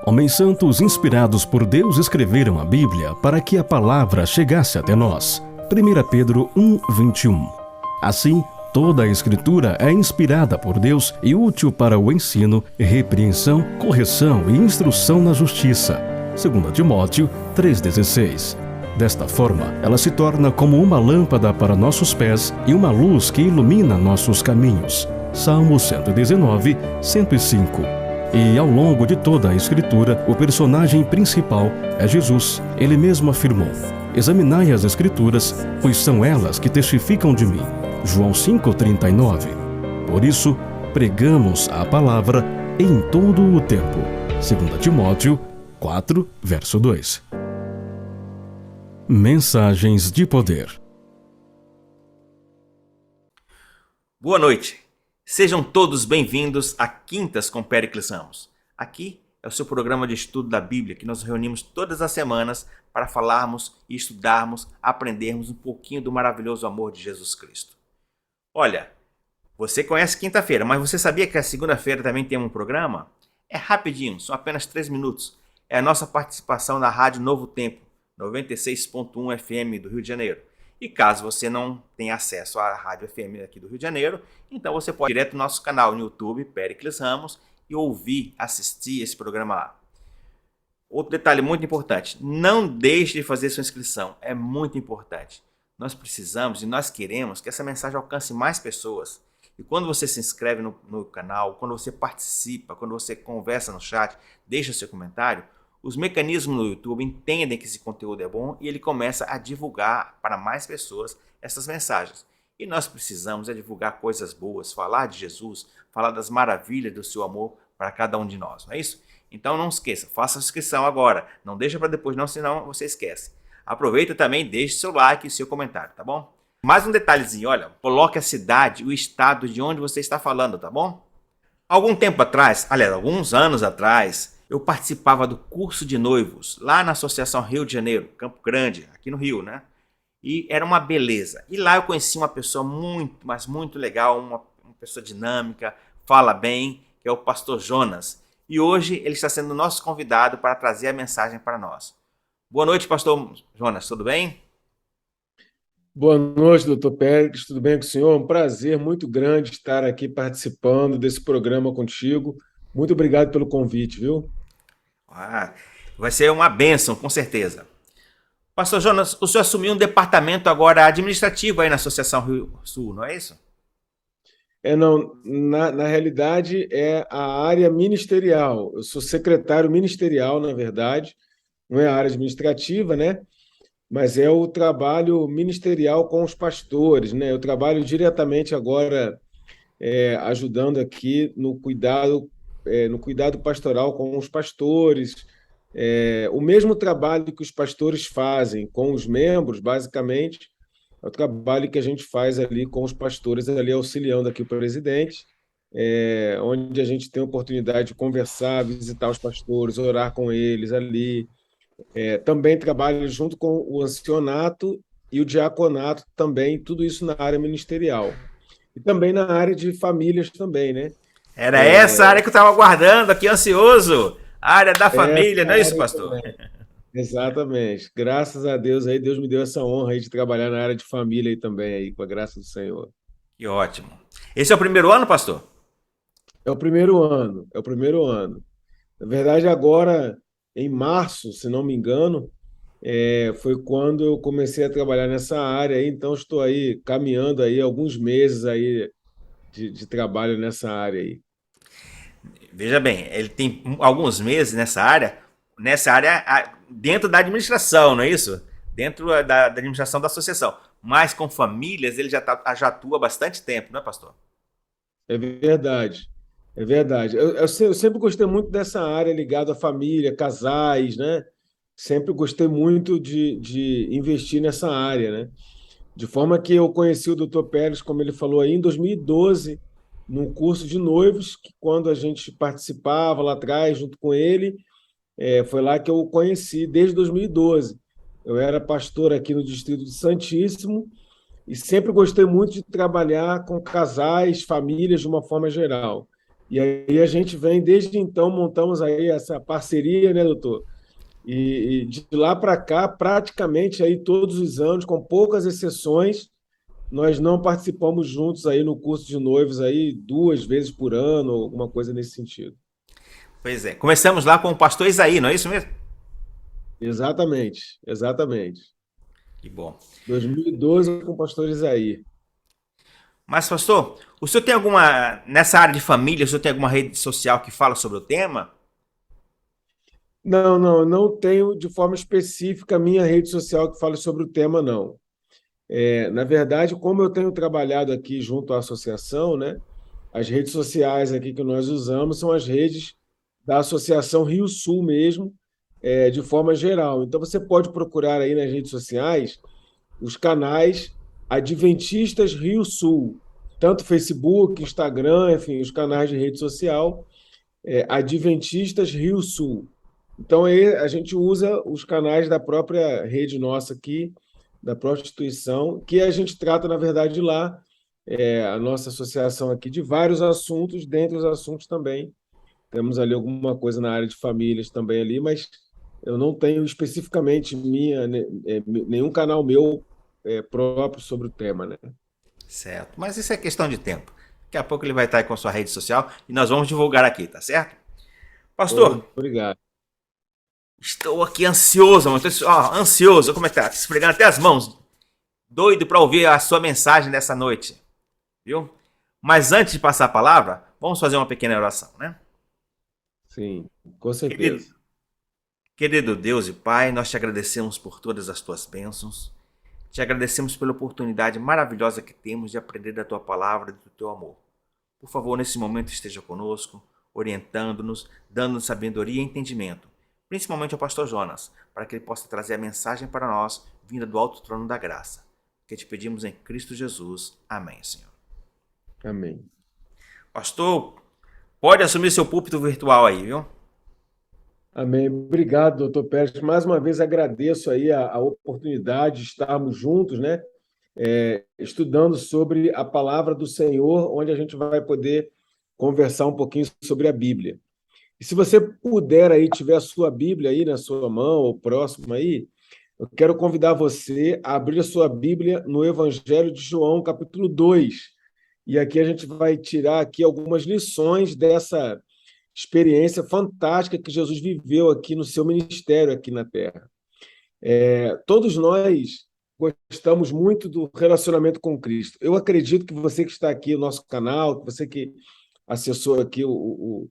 Homens santos inspirados por Deus escreveram a Bíblia para que a palavra chegasse até nós. 1 Pedro 1:21. Assim, toda a Escritura é inspirada por Deus e útil para o ensino, repreensão, correção e instrução na justiça. 2 Timóteo 3,16. Desta forma, ela se torna como uma lâmpada para nossos pés e uma luz que ilumina nossos caminhos. Salmo 119, 105. E ao longo de toda a Escritura, o personagem principal é Jesus. Ele mesmo afirmou: examinai as Escrituras, pois são elas que testificam de mim. João 5,39. Por isso, pregamos a palavra em todo o tempo. 2 Timóteo 4, verso 2. Mensagens de poder. Boa noite. Sejam todos bem-vindos a Quintas com Péricles Ramos. Aqui é o seu programa de estudo da Bíblia, que nós reunimos todas as semanas para falarmos e estudarmos, aprendermos um pouquinho do maravilhoso amor de Jesus Cristo. Olha, você conhece quinta-feira, mas você sabia que a segunda-feira também tem um programa? É rapidinho, são apenas 3 minutos. É a nossa participação na Rádio Novo Tempo, 96.1 FM do Rio de Janeiro. E caso você não tenha acesso à Rádio FM aqui do Rio de Janeiro, então você pode ir direto no nosso canal no YouTube, Péricles Ramos, e ouvir, assistir esse programa lá. Outro detalhe muito importante, não deixe de fazer sua inscrição, é muito importante. Nós precisamos e nós queremos que essa mensagem alcance mais pessoas. E quando você se inscreve no canal, quando você participa, quando você conversa no chat, deixa seu comentário, os mecanismos no YouTube entendem que esse conteúdo é bom e ele começa a divulgar para mais pessoas essas mensagens. E nós precisamos divulgar coisas boas, falar de Jesus, falar das maravilhas do seu amor para cada um de nós, não é isso? Então não esqueça, faça a inscrição agora, não deixa para depois não, senão você esquece. Aproveita também e deixe seu like e seu comentário, tá bom? Mais um detalhezinho, olha, coloque a cidade e o estado de onde você está falando, tá bom? Algum tempo atrás, aliás, alguns anos atrás, eu participava do curso de noivos lá na Associação Rio de Janeiro, Campo Grande, aqui no Rio, né? E era uma beleza. E lá eu conheci uma pessoa muito, mas muito legal, uma pessoa dinâmica, fala bem, que é o pastor Jonas. E hoje ele está sendo nosso convidado para trazer a mensagem para nós. Boa noite, pastor Jonas, tudo bem? Boa noite, doutor Péricles, tudo bem com o senhor? Um prazer muito grande estar aqui participando desse programa contigo. Muito obrigado pelo convite, viu? Vai ser uma bênção, com certeza. Pastor Jonas, o senhor assumiu um departamento agora administrativo aí na Associação Rio Sul, não é isso? Não, na realidade é a área ministerial. Eu sou secretário ministerial, na verdade, não é a área administrativa, né? Mas é o trabalho ministerial com os pastores, né? Eu trabalho diretamente agora ajudando aqui no cuidado pastoral com os pastores, o mesmo trabalho que os pastores fazem com os membros, basicamente, é o trabalho que a gente faz ali com os pastores, ali auxiliando aqui o presidente, onde a gente tem a oportunidade de conversar, visitar os pastores, orar com eles ali. Também trabalho junto com o ancianato e o diaconato também, tudo isso na área ministerial. E também na área de famílias também, né? Era essa área que eu estava aguardando aqui, ansioso. A área da família, não é isso, pastor? Exatamente. Graças a Deus aí, Deus me deu essa honra aí de trabalhar na área de família aí também, aí, com a graça do Senhor. Que ótimo. Esse é o primeiro ano, pastor? É o primeiro ano, é o primeiro ano. Na verdade, agora, em março, se não me engano, foi quando eu comecei a trabalhar nessa área, aí, então estou aí caminhando aí alguns meses aí de trabalho nessa área aí. Veja bem, ele tem alguns meses nessa área dentro da administração, não é isso? Dentro da administração da associação. Mas com famílias ele já atua há bastante tempo, não é, pastor? É verdade, é verdade. Eu sempre gostei muito dessa área ligada à família, casais, né? Sempre gostei muito de investir nessa área, né? De forma que eu conheci o Dr. Pérez, como ele falou aí, em 2012, num curso de noivos, que quando a gente participava lá atrás, junto com ele, foi lá que eu o conheci, desde 2012. Eu era pastor aqui no Distrito de Santíssimo e sempre gostei muito de trabalhar com casais, famílias de uma forma geral. E aí a gente vem, desde então, montamos aí essa parceria, né, doutor? E de lá para cá, praticamente aí todos os anos, com poucas exceções, nós não participamos juntos aí no curso de noivos aí 2 vezes por ano, ou alguma coisa nesse sentido. Pois é. Começamos lá com o pastor Isaí, não é isso mesmo? Exatamente, exatamente. Que bom. 2012 com o pastor Isaí. Mas, pastor, o senhor tem alguma. Nessa área de família, o senhor tem alguma rede social que fala sobre o tema? Não, não, não tenho de forma específica a minha rede social que fale sobre o tema, não. Na verdade, como eu tenho trabalhado aqui junto à associação, né, as redes sociais aqui que nós usamos são as redes da Associação Rio Sul mesmo, de forma geral. Então, você pode procurar aí nas redes sociais os canais Adventistas Rio Sul, tanto Facebook, Instagram, enfim, os canais de rede social, Adventistas Rio Sul. Então, aí a gente usa os canais da própria rede nossa aqui, da própria instituição, que a gente trata, na verdade, lá, a nossa associação aqui, de vários assuntos, dentre os assuntos também. Temos ali alguma coisa na área de famílias também ali, mas eu não tenho especificamente nenhum canal meu próprio sobre o tema, né? Certo. Mas isso é questão de tempo. Daqui a pouco ele vai estar aí com a sua rede social e nós vamos divulgar aqui, tá certo? Pastor, Obrigado. estou aqui ansioso, mano. Ansioso. Como é que tá? Esfregando até as mãos. Doido para ouvir a sua mensagem dessa noite. Viu? Mas antes de passar a palavra, vamos fazer uma pequena oração, né? Sim, com Querido, certeza. querido Deus e Pai, nós te agradecemos por todas as tuas bênçãos. Te agradecemos pela oportunidade maravilhosa que temos de aprender da tua palavra e do teu amor. Por favor, nesse momento esteja conosco, orientando-nos, dando-nos sabedoria e entendimento, principalmente ao pastor Jonas, para que ele possa trazer a mensagem para nós, vinda do alto trono da graça. Que te pedimos em Cristo Jesus. Amém, Senhor. Amém. Pastor, pode assumir seu púlpito virtual aí, viu? Amém. Obrigado, doutor Pérez. Mais uma vez agradeço aí a oportunidade de estarmos juntos, né? Estudando sobre a palavra do Senhor, onde a gente vai poder conversar um pouquinho sobre a Bíblia. E se você puder aí, tiver a sua Bíblia aí na sua mão, ou próximo aí, eu quero convidar você a abrir a sua Bíblia no Evangelho de João, capítulo 2. E aqui a gente vai tirar aqui algumas lições dessa experiência fantástica que Jesus viveu aqui no seu ministério aqui na Terra. Todos nós gostamos muito do relacionamento com Cristo. Eu acredito que você que está aqui no nosso canal, você que acessou aqui o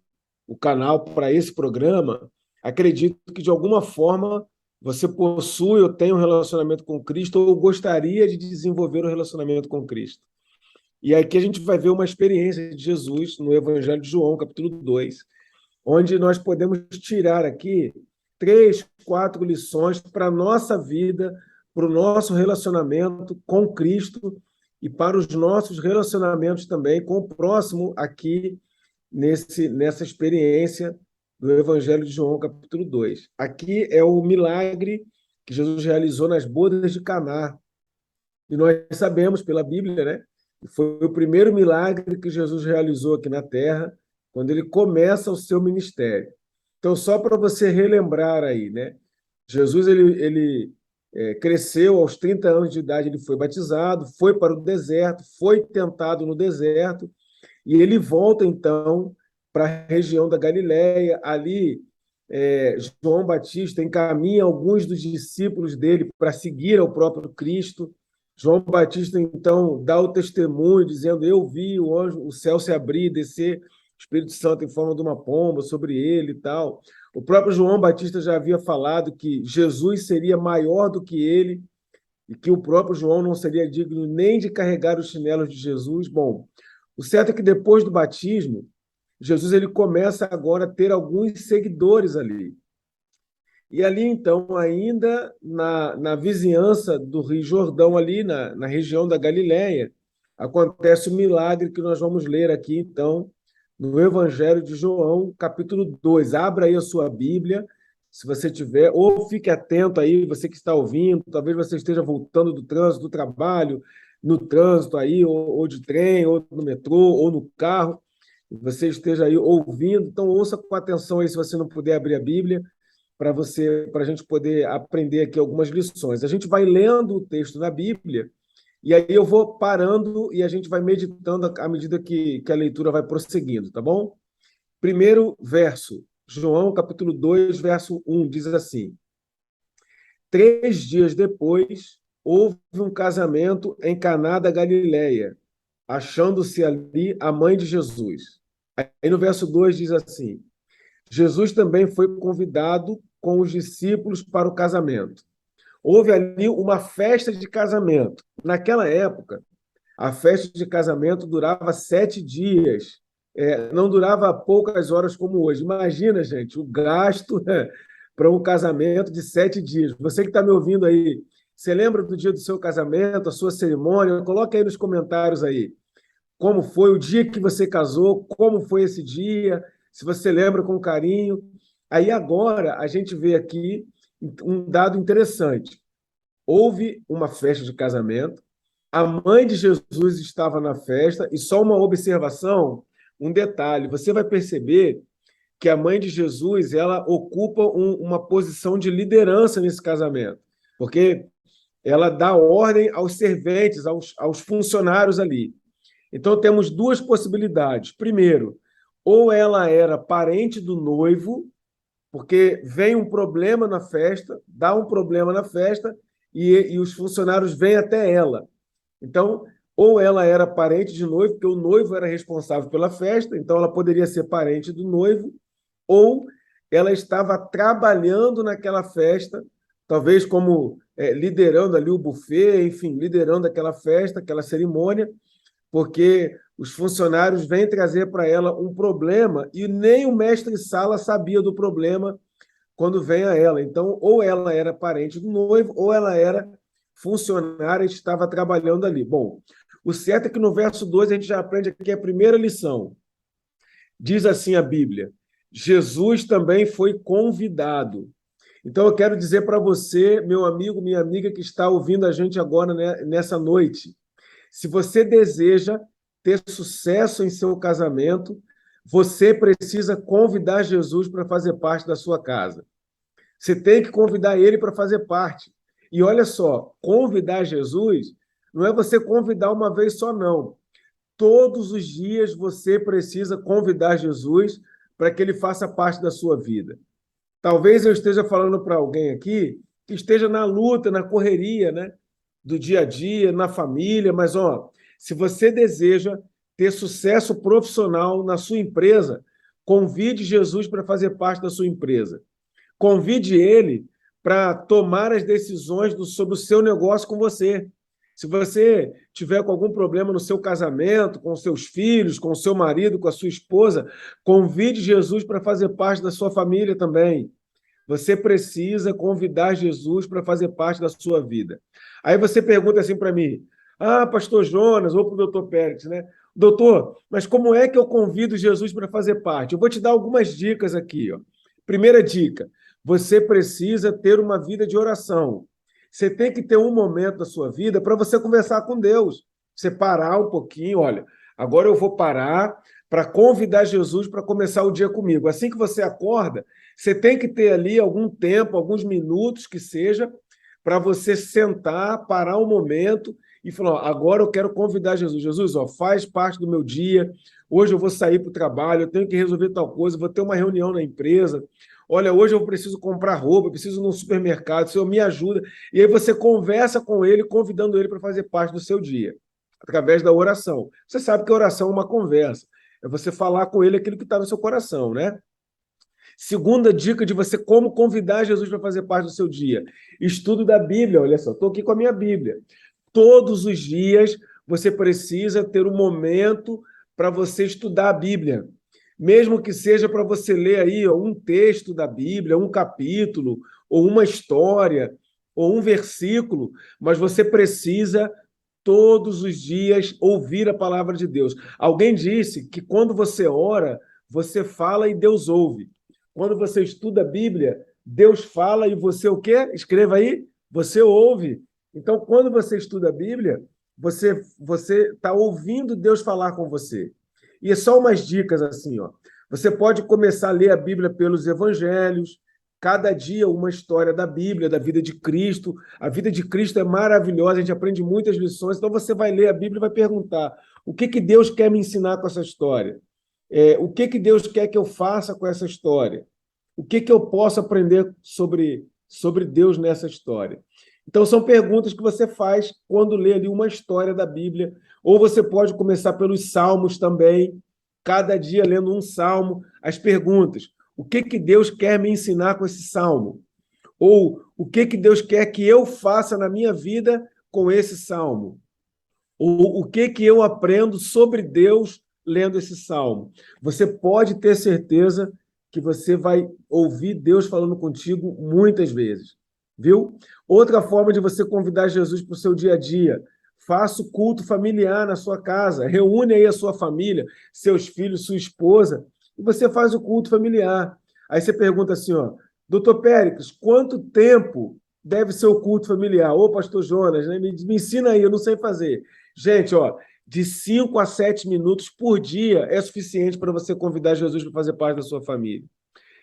canal para esse programa, acredito que de alguma forma você possui ou tem um relacionamento com Cristo ou gostaria de desenvolver um relacionamento com Cristo. E aqui a gente vai ver uma experiência de Jesus no Evangelho de João, capítulo 2, onde nós podemos tirar aqui 3, 4 lições para a nossa vida, para o nosso relacionamento com Cristo e para os nossos relacionamentos também com o próximo aqui nessa experiência do Evangelho de João, capítulo 2. Aqui é o milagre que Jesus realizou nas bodas de Caná. E nós sabemos pela Bíblia, né? Que foi o primeiro milagre que Jesus realizou aqui na Terra, quando ele começa o seu ministério. Então, só para você relembrar aí, né? Jesus ele cresceu aos 30 anos de idade, ele foi batizado, foi para o deserto, foi tentado no deserto, e ele volta então para a região da Galiléia. Ali, João Batista encaminha alguns dos discípulos dele para seguir ao próprio Cristo. João Batista, então, dá o testemunho, dizendo: eu vi o anjo, o céu se abrir, descer o Espírito Santo em forma de uma pomba sobre ele e tal. O próprio João Batista já havia falado que Jesus seria maior do que ele e que o próprio João não seria digno nem de carregar os chinelos de Jesus. Bom, o certo é que depois do batismo, Jesus ele começa agora a ter alguns seguidores ali. E ali, então, ainda na vizinhança do Rio Jordão, ali na região da Galiléia, acontece o milagre que nós vamos ler aqui, então, no Evangelho de João, capítulo 2. Abra aí a sua Bíblia, se você tiver, ou fique atento aí, você que está ouvindo, talvez você esteja voltando do trânsito, do trabalho, no trânsito aí, ou de trem, ou no metrô, ou no carro. você esteja aí ouvindo. Então, ouça com atenção aí, se você não puder abrir a Bíblia, para a gente poder aprender aqui algumas lições. A gente vai lendo o texto na Bíblia, e aí eu vou parando e a gente vai meditando à medida que a leitura vai prosseguindo, tá bom? Primeiro verso, João capítulo 2, verso 1, diz assim: 3 dias depois, houve um casamento em Caná da Galileia, achando-se ali a mãe de Jesus. Aí no verso 2 diz assim: Jesus também foi convidado com os discípulos para o casamento. Houve ali uma festa de casamento. Naquela época, a festa de casamento durava 7 dias. Não durava poucas horas como hoje. Imagina, gente, o gasto para um casamento de 7 dias. Você que está me ouvindo aí, você lembra do dia do seu casamento, a sua cerimônia? Coloque aí nos comentários aí. Como foi o dia que você casou? Como foi esse dia? Se você lembra com carinho. Aí agora a gente vê aqui um dado interessante. Houve uma festa de casamento, a mãe de Jesus estava na festa, e só uma observação, um detalhe, você vai perceber que a mãe de Jesus ela ocupa uma posição de liderança nesse casamento, porque ela dá ordem aos serventes, aos funcionários ali. Então temos duas possibilidades. Primeiro, ou ela era parente do noivo, porque vem um problema na festa, dá um problema na festa, e os funcionários vêm até ela. Então, ou ela era parente de noivo, porque o noivo era responsável pela festa, então ela poderia ser parente do noivo, ou ela estava trabalhando naquela festa, talvez como liderando ali o buffet, enfim, liderando aquela festa, aquela cerimônia, porque os funcionários vêm trazer para ela um problema e nem o mestre-sala sabia do problema quando vem a ela. Então, ou ela era parente do noivo, ou ela era funcionária e estava trabalhando ali. Bom, o certo é que no verso 2 a gente já aprende aqui a primeira lição. Diz assim a Bíblia: Jesus também foi convidado. Então, eu quero dizer para você, meu amigo, minha amiga, que está ouvindo a gente agora, né, nessa noite, se você deseja ter sucesso em seu casamento, você precisa convidar Jesus para fazer parte da sua casa. Você tem que convidar ele para fazer parte. E olha só, convidar Jesus não é você convidar uma vez só, não. Todos os dias você precisa convidar Jesus para que ele faça parte da sua vida. Talvez eu esteja falando para alguém aqui que esteja na luta, na correria, né? Do dia a dia, na família, mas se você deseja ter sucesso profissional na sua empresa, convide Jesus para fazer parte da sua empresa. Convide ele para tomar as decisões sobre o seu negócio com você. Se você tiver com algum problema no seu casamento, com seus filhos, com o seu marido, com a sua esposa, convide Jesus para fazer parte da sua família também. Você precisa convidar Jesus para fazer parte da sua vida. Aí você pergunta assim para mim: pastor Jonas, ou para o doutor Pérez, né? Doutor, mas como é que eu convido Jesus para fazer parte? Eu vou te dar algumas dicas aqui. Primeira dica: você precisa ter uma vida de oração. Você tem que ter um momento da sua vida para você conversar com Deus. Você parar um pouquinho, olha, agora eu vou parar para convidar Jesus para começar o dia comigo. Assim que você acorda, você tem que ter ali algum tempo, alguns minutos que seja, para você sentar, parar um momento e falar: agora eu quero convidar Jesus. Jesus, faz parte do meu dia. Hoje eu vou sair para o trabalho, eu tenho que resolver tal coisa, vou ter uma reunião na empresa. Olha, hoje eu preciso comprar roupa, eu preciso ir no supermercado, o Senhor me ajuda. E aí você conversa com ele, convidando ele para fazer parte do seu dia, através da oração. Você sabe que a oração é uma conversa. É você falar com ele aquilo que está no seu coração, né? Segunda dica de você como convidar Jesus para fazer parte do seu dia: estudo da Bíblia. Olha só, estou aqui com a minha Bíblia. Todos os dias você precisa ter um momento para você estudar a Bíblia. Mesmo que seja para você ler aí um texto da Bíblia, um capítulo, ou uma história, ou um versículo, mas você precisa todos os dias ouvir a palavra de Deus. Alguém disse que quando você ora, você fala e Deus ouve. Quando você estuda a Bíblia, Deus fala e você o quê? Escreva aí, você ouve. Então, quando você estuda a Bíblia, você está ouvindo Deus falar com você. E é só umas dicas assim, ó. Você pode começar a ler a Bíblia pelos evangelhos, cada dia uma história da Bíblia, da vida de Cristo. A vida de Cristo é maravilhosa, a gente aprende muitas lições. Então você vai ler a Bíblia e vai perguntar: o que que Deus quer me ensinar com essa história? O que que Deus quer que eu faça com essa história? O que que eu posso aprender sobre Deus nessa história? Então, são perguntas que você faz quando lê ali uma história da Bíblia. Ou você pode começar pelos salmos também, cada dia lendo um salmo. As perguntas: o que que Deus quer me ensinar com esse salmo? Ou o que que Deus quer que eu faça na minha vida com esse salmo? Ou o que que eu aprendo sobre Deus lendo esse salmo? Você pode ter certeza que você vai ouvir Deus falando contigo muitas vezes, viu? Outra forma de você convidar Jesus para o seu dia a dia: faça o culto familiar na sua casa, reúne aí a sua família, seus filhos, sua esposa, e você faz o culto familiar. Aí você pergunta assim, ó: doutor Péricles, quanto tempo deve ser o culto familiar? Ô, pastor Jonas, né? Me ensina aí, eu não sei fazer. Gente, ó, de 5 a 7 minutos por dia é suficiente para você convidar Jesus para fazer parte da sua família.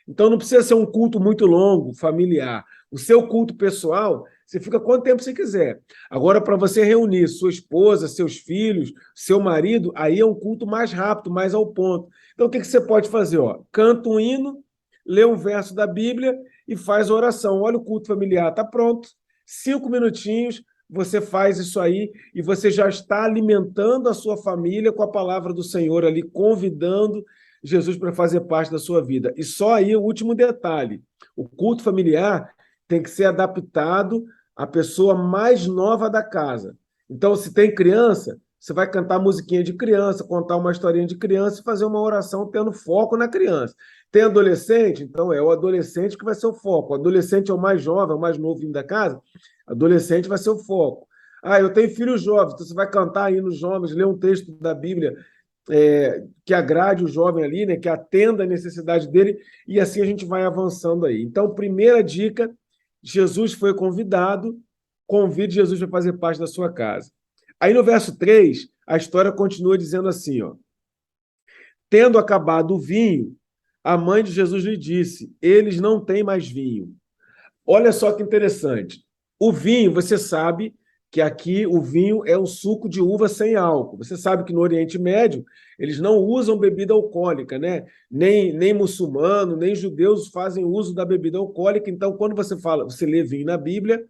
Então não precisa ser um culto muito longo, familiar. O seu culto pessoal, você fica quanto tempo você quiser. Agora, para você reunir sua esposa, seus filhos, seu marido, aí é um culto mais rápido, mais ao ponto. Então o que que você pode fazer? Ó, canta um hino, lê um verso da Bíblia e faz a oração. Olha o culto familiar, está pronto. 5 minutinhos, você faz isso aí e você já está alimentando a sua família com a palavra do Senhor ali, convidando Jesus para fazer parte da sua vida. E só aí o último detalhe: o culto familiar tem que ser adaptado à pessoa mais nova da casa. Então, se tem criança, você vai cantar musiquinha de criança, contar uma historinha de criança e fazer uma oração tendo foco na criança. Tem adolescente? Então é o adolescente que vai ser o foco. O adolescente é o mais jovem, é o mais novo vindo da casa, adolescente vai ser o foco. Ah, eu tenho filhos jovens, então você vai cantar aí nos jovens, ler um texto da Bíblia que agrade o jovem ali, né, que atenda a necessidade dele, e assim a gente vai avançando aí. Então, primeira dica: Jesus foi convidado, convide Jesus para fazer parte da sua casa. Aí no verso 3, a história continua dizendo assim, ó: tendo acabado o vinho, a mãe de Jesus lhe disse: eles não têm mais vinho. Olha só que interessante. O vinho, você sabe que aqui o vinho é o suco de uva sem álcool. Você sabe que no Oriente Médio eles não usam bebida alcoólica, né? Nem muçulmano, nem judeus fazem uso da bebida alcoólica. Então, quando você lê vinho na Bíblia,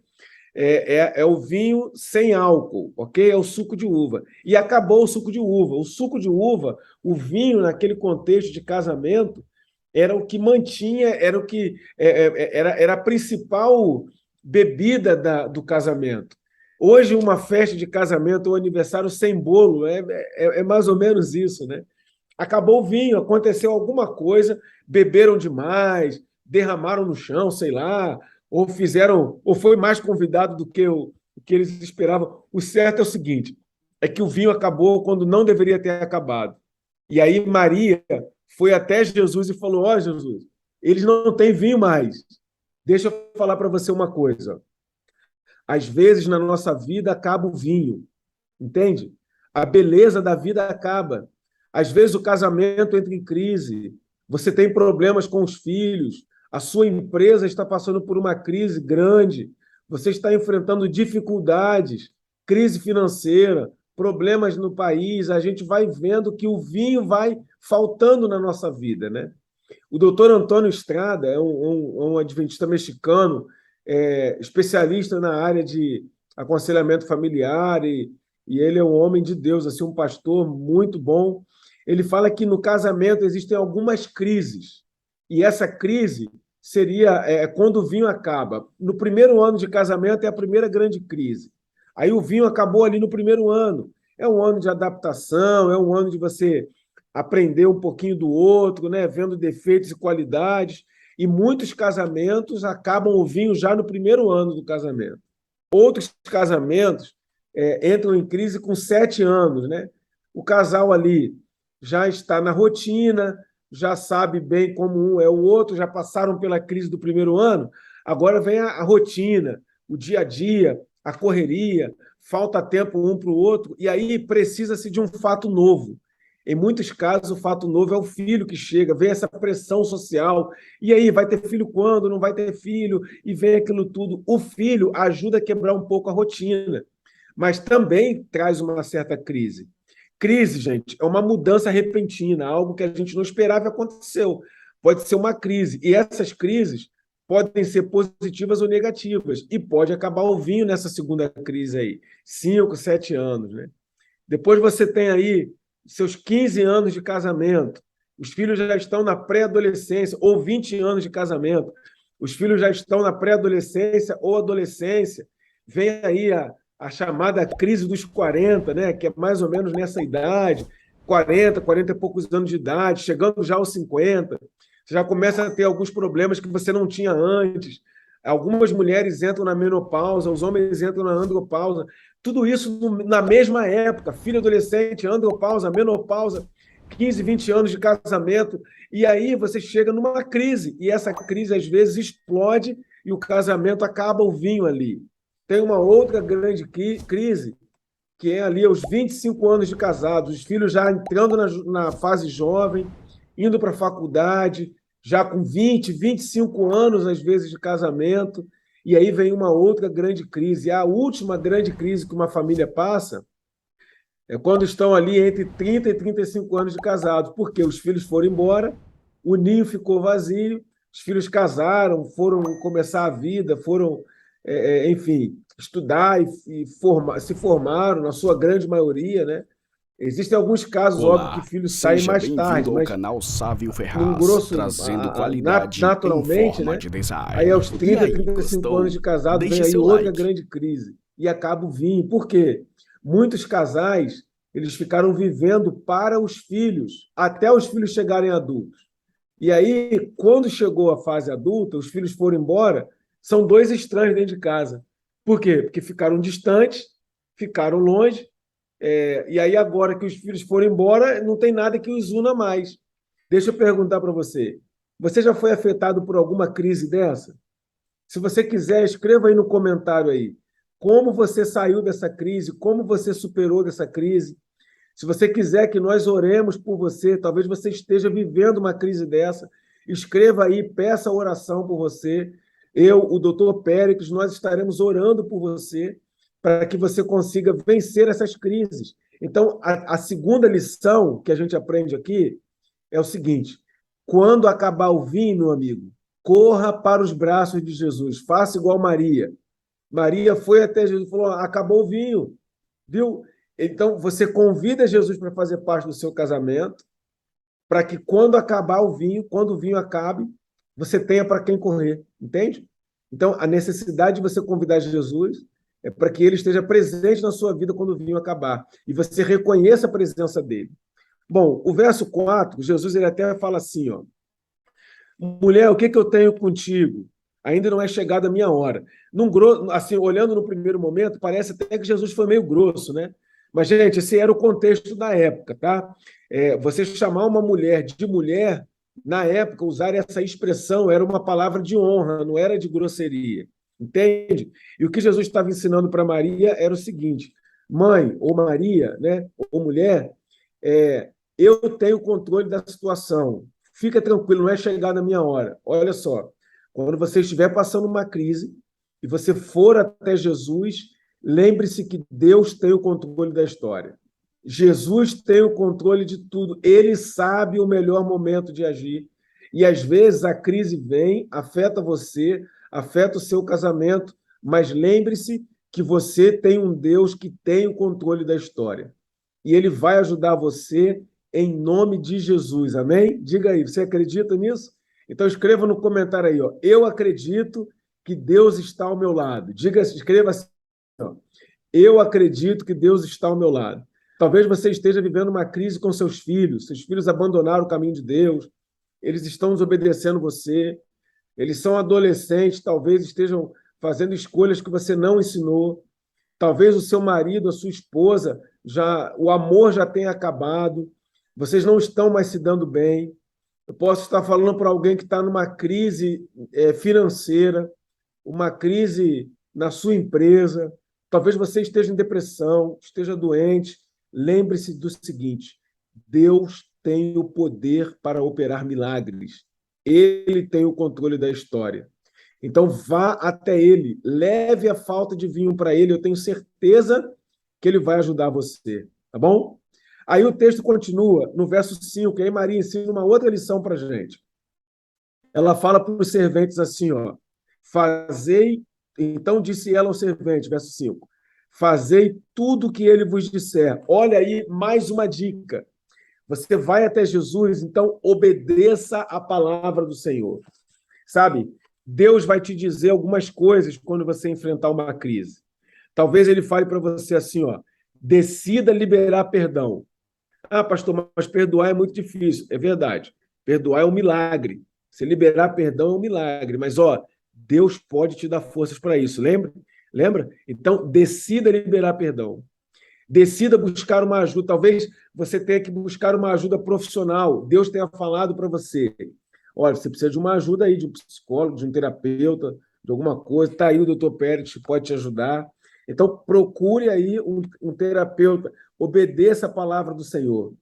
é o vinho sem álcool, ok? É o suco de uva. E acabou o suco de uva. O suco de uva, o vinho naquele contexto de casamento, era o que mantinha, era o que era a principal bebida do casamento. Hoje, uma festa de casamento ou aniversário sem bolo é mais ou menos isso, né? Acabou o vinho, aconteceu alguma coisa, beberam demais, derramaram no chão, sei lá, ou fizeram, ou foi mais convidado do que o que eles esperavam. O certo é o seguinte: é que o vinho acabou quando não deveria ter acabado. E aí Maria foi até Jesus e falou: ó, Jesus, eles não têm vinho mais. Deixa eu falar para você uma coisa. Às vezes na nossa vida acaba o vinho, entende? A beleza da vida acaba. Às vezes o casamento entra em crise, você tem problemas com os filhos, a sua empresa está passando por uma crise grande, você está enfrentando dificuldades, crise financeira, problemas no país, a gente vai vendo que o vinho vai faltando na nossa vida, né? O doutor Antônio Estrada é um adventista mexicano, especialista na área de aconselhamento familiar, e ele é um homem de Deus, assim, um pastor muito bom. Ele fala que no casamento existem algumas crises, e essa crise seria quando o vinho acaba. No primeiro ano de casamento é a primeira grande crise. Aí o vinho acabou ali no primeiro ano. É um ano de adaptação, é um ano de você aprender um pouquinho do outro, né? Vendo defeitos e qualidades. E muitos casamentos acabam o vinho já no primeiro ano do casamento. Outros casamentos entram em crise com 7 anos, né? O casal ali já está na rotina, já sabe bem como um é o outro, já passaram pela crise do primeiro ano, agora vem a rotina, o dia a dia, a correria, falta tempo um para o outro, e aí precisa-se de um fato novo. Em muitos casos, o fato novo é o filho que chega, vem essa pressão social. E aí, vai ter filho quando? Não vai ter filho? E vem aquilo tudo. O filho ajuda a quebrar um pouco a rotina, mas também traz uma certa crise. Crise, gente, é uma mudança repentina, algo que a gente não esperava e aconteceu. Pode ser uma crise. E essas crises podem ser positivas ou negativas. E pode acabar o vinho nessa segunda crise aí. 5, 7 anos, né? Depois você tem aí seus 15 anos de casamento. Os filhos já estão na pré-adolescência, ou 20 anos de casamento. Os filhos já estão na pré-adolescência ou adolescência. Vem aí a chamada crise dos 40, né? Que é mais ou menos nessa idade, 40, 40 e poucos anos de idade, chegando já aos 50. Você já começa a ter alguns problemas que você não tinha antes. Algumas mulheres entram na menopausa, os homens entram na andropausa. Tudo isso na mesma época, filho adolescente, andropausa, menopausa, 15, 20 anos de casamento. E aí você chega numa crise, e essa crise às vezes explode e o casamento acaba o vinho ali. Tem uma outra grande crise, que é ali aos 25 anos de casados, os filhos já entrando na fase jovem, indo para a faculdade, já com 20, 25 anos, às vezes, de casamento, e aí vem uma outra grande crise. A última grande crise que uma família passa é quando estão ali entre 30 e 35 anos de casados, porque os filhos foram embora, o ninho ficou vazio, os filhos casaram, foram começar a vida, foram, enfim, estudar se formaram, na sua grande maioria, né? Existem alguns casos, óbvio, que Olá, filhos saem seja mais tarde, bem-vindo ao mas canal Sávio num Ferraz, grosso, trazendo qualidade naturalmente, em forma né? de design. Aí aos E 30, aí, 35 anos gostou? de casado, vem Deixe aí seu outra like. grande crise e acaba o vinho. Por quê? Muitos casais, eles ficaram vivendo para os filhos, até os filhos chegarem adultos. E aí, quando chegou a fase adulta, os filhos foram embora, são dois estranhos dentro de casa. Por quê? Porque ficaram distantes, ficaram longe, e aí, agora que os filhos foram embora, não tem nada que os una mais. Deixa eu perguntar para você. Você já foi afetado por alguma crise dessa? Se você quiser, escreva aí no comentário aí. Como você saiu dessa crise? Como você superou dessa crise? Se você quiser que nós oremos por você, talvez você esteja vivendo uma crise dessa, escreva aí, peça oração por você. Eu, o doutor Péricles, nós estaremos orando por você para que você consiga vencer essas crises. Então, a segunda lição que a gente aprende aqui é o seguinte: quando acabar o vinho, meu amigo, corra para os braços de Jesus, faça igual Maria. Maria foi até Jesus e falou: acabou o vinho, viu? Então, você convida Jesus para fazer parte do seu casamento, para que quando acabar o vinho, quando o vinho acabe, você tenha para quem correr, entende? Então, a necessidade de você convidar Jesus é para que ele esteja presente na sua vida quando o vinho acabar, e você reconheça a presença dele. Bom, o verso 4, Jesus ele até fala assim, ó: mulher, o que eu tenho contigo? Ainda não é chegada a minha hora. Assim, olhando no primeiro momento, parece até que Jesus foi meio grosso, né? Mas, gente, esse era o contexto da época, tá? Você chamar uma mulher de mulher, na época, usar essa expressão era uma palavra de honra, não era de grosseria, entende? E o que Jesus estava ensinando para Maria era o seguinte: mãe, ou Maria, né, ou mulher, eu tenho controle da situação. Fica tranquilo, não é chegar na minha hora. Olha só, quando você estiver passando uma crise e você for até Jesus, lembre-se que Deus tem o controle da história. Jesus tem o controle de tudo. Ele sabe o melhor momento de agir. E às vezes a crise vem, afeta você, afeta o seu casamento, mas lembre-se que você tem um Deus que tem o controle da história. E ele vai ajudar você em nome de Jesus. Amém? Diga aí, você acredita nisso? Então escreva no comentário aí, ó: eu acredito que Deus está ao meu lado. Escreva assim, ó: eu acredito que Deus está ao meu lado. Talvez você esteja vivendo uma crise com seus filhos abandonaram o caminho de Deus, eles estão desobedecendo você, eles são adolescentes, talvez estejam fazendo escolhas que você não ensinou, talvez o seu marido, a sua esposa, o amor já tenha acabado, vocês não estão mais se dando bem. Eu posso estar falando para alguém que está numa crise financeira, uma crise na sua empresa, talvez você esteja em depressão, esteja doente. Lembre-se do seguinte: Deus tem o poder para operar milagres. Ele tem o controle da história. Então, vá até ele, leve a falta de vinho para ele, eu tenho certeza que ele vai ajudar você, tá bom? Aí o texto continua no verso 5, aí Maria ensina uma outra lição para a gente. Ela fala para os serventes assim, ó, fazei, então disse ela ao servente, verso 5, fazei tudo o que ele vos disser. Olha aí, mais uma dica. Você vai até Jesus, então obedeça a palavra do Senhor. Sabe, Deus vai te dizer algumas coisas quando você enfrentar uma crise. Talvez ele fale para você assim, ó, decida liberar perdão. Ah, pastor, mas perdoar é muito difícil. É verdade. Perdoar é um milagre. Se liberar perdão é um milagre. Mas, ó, Deus pode te dar forças para isso. Lembra? Lembra? Então, decida liberar perdão. Decida buscar uma ajuda. Talvez você tenha que buscar uma ajuda profissional. Deus tenha falado para você. Olha, você precisa de uma ajuda aí, de um psicólogo, de um terapeuta, de alguma coisa. Está aí o doutor Pérez que pode te ajudar. Então, procure aí um terapeuta. Obedeça a palavra do Senhor.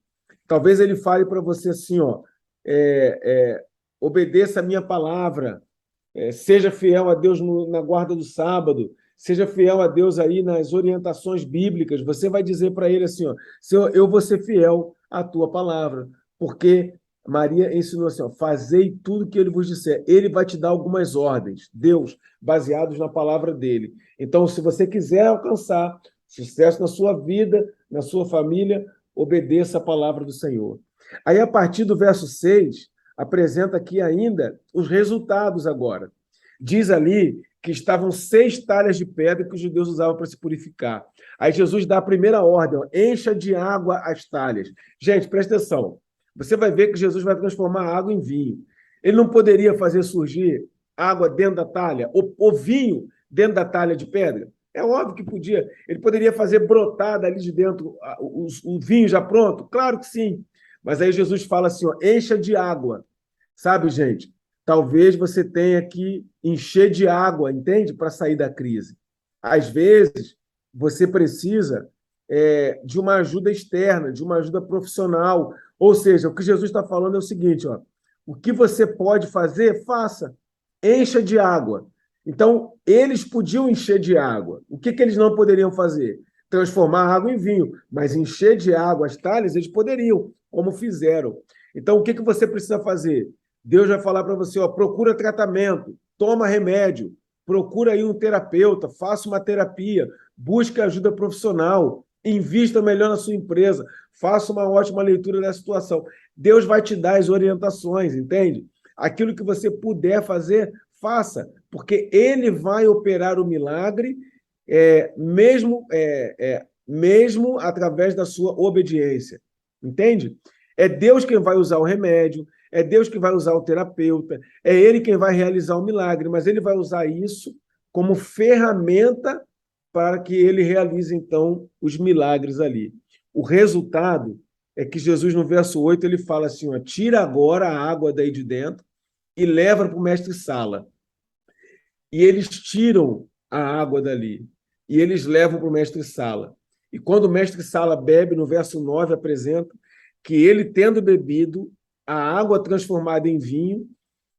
Talvez ele fale para você assim, ó, obedeça a minha palavra, seja fiel a Deus na guarda do sábado, seja fiel a Deus aí nas orientações bíblicas. Você vai dizer para ele assim, ó, Senhor, eu vou ser fiel à tua palavra, porque Maria ensinou assim, ó, fazei tudo que ele vos disser. Ele vai te dar algumas ordens, Deus, baseados na palavra dele. Então, se você quiser alcançar sucesso na sua vida, na sua família, obedeça a palavra do Senhor. Aí, a partir do verso 6, apresenta aqui ainda os resultados agora. Diz ali que estavam 6 talhas de pedra que os judeus usavam para se purificar. Aí Jesus dá a primeira ordem, ó, encha de água as talhas. Gente, presta atenção. Você vai ver que Jesus vai transformar a água em vinho. Ele não poderia fazer surgir água dentro da talha, ou vinho dentro da talha de pedra? É óbvio que podia. Ele poderia fazer brotar dali de dentro o vinho já pronto? Claro que sim. Mas aí Jesus fala assim, ó, encha de água. Sabe, gente? Talvez você tenha que encher de água, entende? Para sair da crise. Às vezes, você precisa de uma ajuda externa, de uma ajuda profissional. Ou seja, o que Jesus está falando é o seguinte, ó, o que você pode fazer, faça. Encha de água. Então, eles podiam encher de água. O que eles não poderiam fazer? Transformar a água em vinho. Mas encher de água as talhas, eles poderiam, como fizeram. Então, o que você precisa fazer? Deus vai falar para você, ó, procura tratamento, toma remédio, procura aí um terapeuta, faça uma terapia, busque ajuda profissional, invista melhor na sua empresa, faça uma ótima leitura da situação. Deus vai te dar as orientações, entende? Aquilo que você puder fazer, faça, porque ele vai operar o milagre mesmo através da sua obediência, entende? É Deus quem vai usar o remédio, é Deus que vai usar o terapeuta, é ele quem vai realizar o milagre, mas ele vai usar isso como ferramenta para que ele realize, então, os milagres ali. O resultado é que Jesus, no verso 8, ele fala assim, ó, tira agora a água daí de dentro e leva para o mestre-sala. E eles tiram a água dali e eles levam para o mestre-sala. E quando o mestre-sala bebe, no verso 9, apresenta que ele, tendo bebido a água transformada em vinho,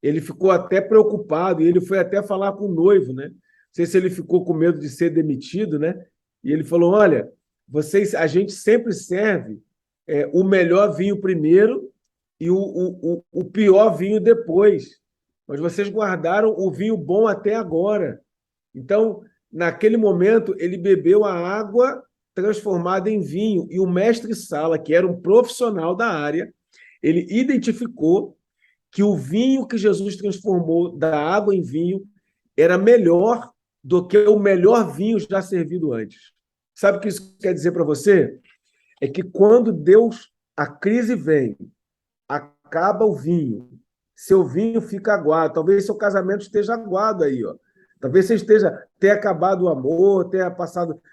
ele ficou até preocupado e ele foi até falar com o noivo, né? Não sei se ele ficou com medo de ser demitido, né? E ele falou, olha, a gente sempre serve o melhor vinho primeiro e o pior vinho depois. Mas vocês guardaram o vinho bom até agora. Então, naquele momento, ele bebeu a água transformada em vinho. E o mestre-sala, que era um profissional da área, ele identificou que o vinho que Jesus transformou da água em vinho era melhor do que o melhor vinho já servido antes. Sabe o que isso quer dizer para você? É que quando a crise vem, acaba o vinho, seu vinho fica aguado, talvez seu casamento esteja aguado aí, ó. Talvez você tenha acabado o amor,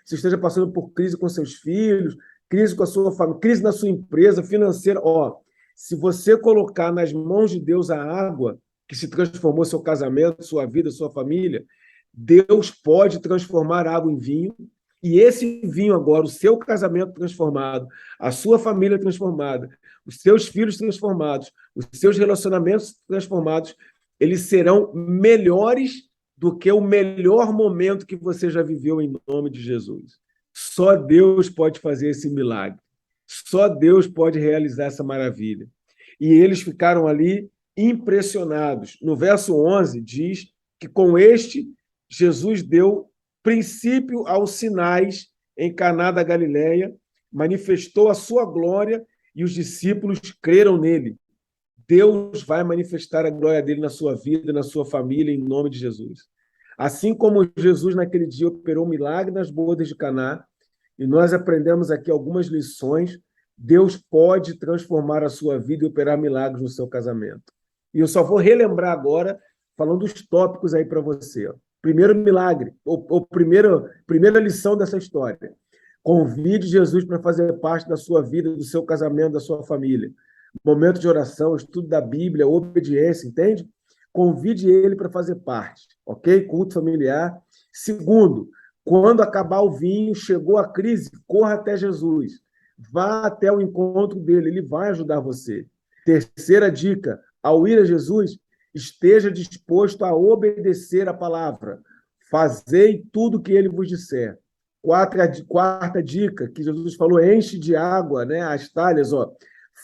você esteja passando por crise com seus filhos, crise com a sua família, crise na sua empresa, financeira. Ó, se você colocar nas mãos de Deus a água que se transformou seu casamento, sua vida, sua família, Deus pode transformar água em vinho E esse vinho agora, o seu casamento transformado, a sua família transformada, os seus filhos transformados, os seus relacionamentos transformados, eles serão melhores do que o melhor momento que você já viveu em nome de Jesus. Só Deus pode fazer esse milagre. Só Deus pode realizar essa maravilha. E eles ficaram ali impressionados. No verso 11 diz que com este Jesus deu princípio aos sinais em Caná da Galileia, manifestou a sua glória e os discípulos creram nele. Deus vai manifestar a glória dele na sua vida, na sua família, em nome de Jesus. Assim como Jesus naquele dia operou um milagre nas bodas de Caná, e nós aprendemos aqui algumas lições, Deus pode transformar a sua vida e operar milagres no seu casamento. E eu só vou relembrar agora, falando dos tópicos aí para você. Ó. Primeiro milagre, ou primeira lição dessa história. Convide Jesus para fazer parte da sua vida, do seu casamento, da sua família. Momento de oração, estudo da Bíblia, obediência, entende? Convide ele para fazer parte, ok? Culto familiar. Segundo, quando acabar o vinho, chegou a crise, corra até Jesus. Vá até o encontro dele, ele vai ajudar você. Terceira dica, ao ir a Jesus, esteja disposto a obedecer a palavra. Fazei tudo o que ele vos disser. Quarta dica, que Jesus falou, enche de água, né, as talhas, ó.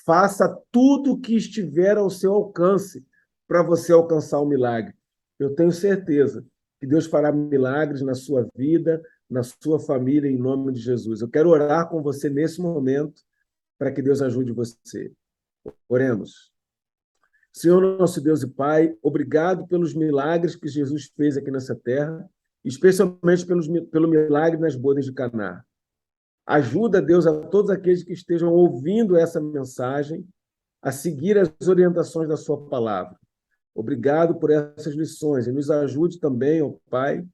Faça tudo o que estiver ao seu alcance para você alcançar o milagre. Eu tenho certeza que Deus fará milagres na sua vida, na sua família, em nome de Jesus. Eu quero orar com você nesse momento para que Deus ajude você. Oremos. Senhor, nosso Deus e Pai, obrigado pelos milagres que Jesus fez aqui nessa terra, especialmente pelo milagre nas bodas de Caná. Ajuda, Deus, a todos aqueles que estejam ouvindo essa mensagem a seguir as orientações da sua palavra. Obrigado por essas lições e nos ajude também, ó Pai,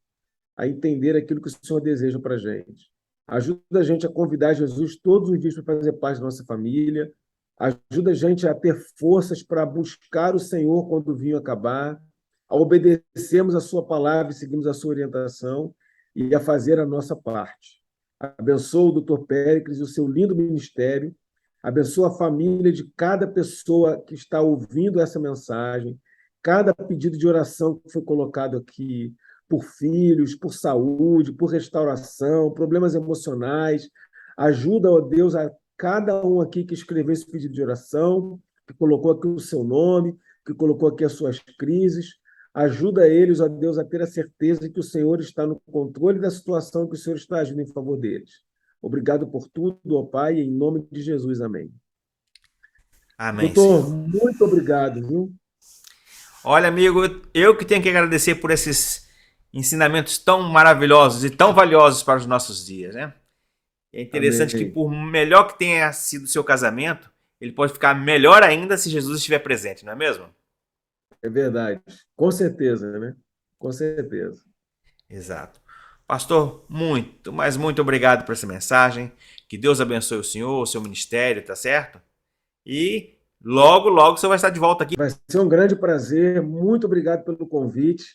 a entender aquilo que o Senhor deseja para a gente. Ajuda a gente a convidar Jesus todos os dias para fazer parte da nossa família. Ajuda a gente a ter forças para buscar o Senhor quando o vinho acabar, a obedecermos a sua palavra e seguirmos a sua orientação e a fazer a nossa parte. Abençoa o Dr. Péricles e o seu lindo ministério. Abençoa a família de cada pessoa que está ouvindo essa mensagem, cada pedido de oração que foi colocado aqui, por filhos, por saúde, por restauração, problemas emocionais. Ajuda, ó Deus, a cada um aqui que escreveu esse pedido de oração, que colocou aqui o seu nome, que colocou aqui as suas crises. Ajuda eles, ó Deus, a ter a certeza de que o Senhor está no controle da situação, que o Senhor está agindo em favor deles. Obrigado por tudo, ó Pai, em nome de Jesus. Amém. Amém, Doutor, Senhor. muito obrigado, viu? Olha, amigo, eu que tenho que agradecer por esses ensinamentos tão maravilhosos e tão valiosos para os nossos dias, né? É interessante que, Amém. por melhor que tenha sido o seu casamento, ele pode ficar melhor ainda se Jesus estiver presente, não é mesmo? É verdade. Com certeza, né? Com certeza. Exato. Pastor, muito, mas muito obrigado por essa mensagem. Que Deus abençoe o senhor, o seu ministério, tá certo? E logo, logo você vai estar de volta aqui. Vai ser um grande prazer. Muito obrigado pelo convite.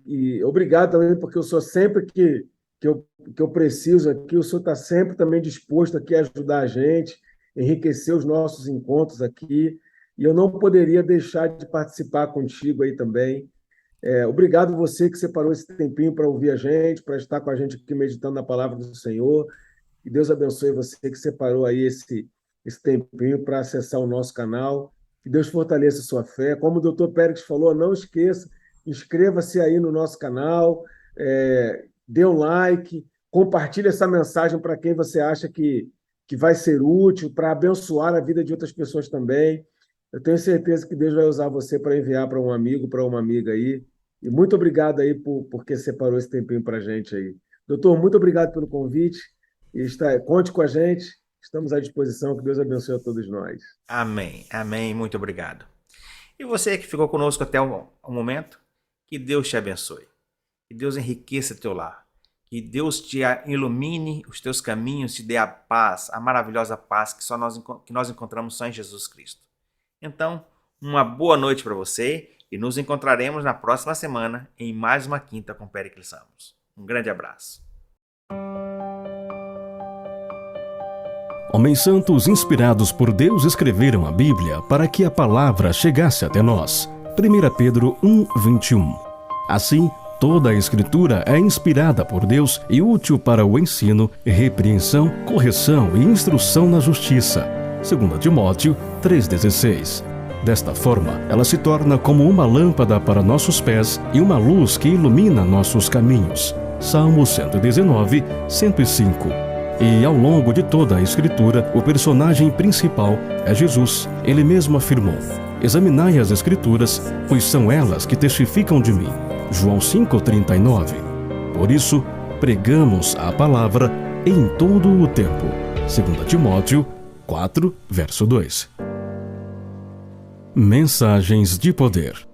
E obrigado também, porque eu sou sempre que eu preciso aqui, o senhor está sempre também disposto aqui a ajudar a gente, enriquecer os nossos encontros aqui. E eu não poderia deixar de participar contigo aí também. Obrigado você que separou esse tempinho para ouvir a gente, para estar com a gente aqui meditando na palavra do Senhor. Que Deus abençoe você que separou aí esse tempinho para acessar o nosso canal. Que Deus fortaleça a sua fé. Como o doutor Pérez falou, não esqueça, inscreva-se aí no nosso canal, dê um like, compartilhe essa mensagem para quem você acha que vai ser útil, para abençoar a vida de outras pessoas também. Eu tenho certeza que Deus vai usar você para enviar para um amigo, para uma amiga aí. E muito obrigado aí porque separou esse tempinho para a gente aí. Doutor, muito obrigado pelo convite. Conte com a gente. Estamos à disposição. Que Deus abençoe a todos nós. Amém, amém, muito obrigado. E você que ficou conosco até o momento, que Deus te abençoe. Que Deus enriqueça teu lar. Que Deus te ilumine os teus caminhos, te dê a paz, a maravilhosa paz que nós encontramos só em Jesus Cristo. Então, uma boa noite para você e nos encontraremos na próxima semana em mais uma Quinta com Péricles Ramos. Um grande abraço. Homens santos inspirados por Deus escreveram a Bíblia para que a palavra chegasse até nós. 1 Pedro 1:21. Assim, toda a Escritura é inspirada por Deus e útil para o ensino, repreensão, correção e instrução na justiça. 2 Timóteo 3,16. Desta forma, ela se torna como uma lâmpada para nossos pés e uma luz que ilumina nossos caminhos. Salmo 119, 105. E ao longo de toda a Escritura, o personagem principal é Jesus. Ele mesmo afirmou: examinai as Escrituras, pois são elas que testificam de mim. João 5,39. Por isso, pregamos a palavra em todo o tempo. 2 Timóteo 4, verso 2. Mensagens de poder.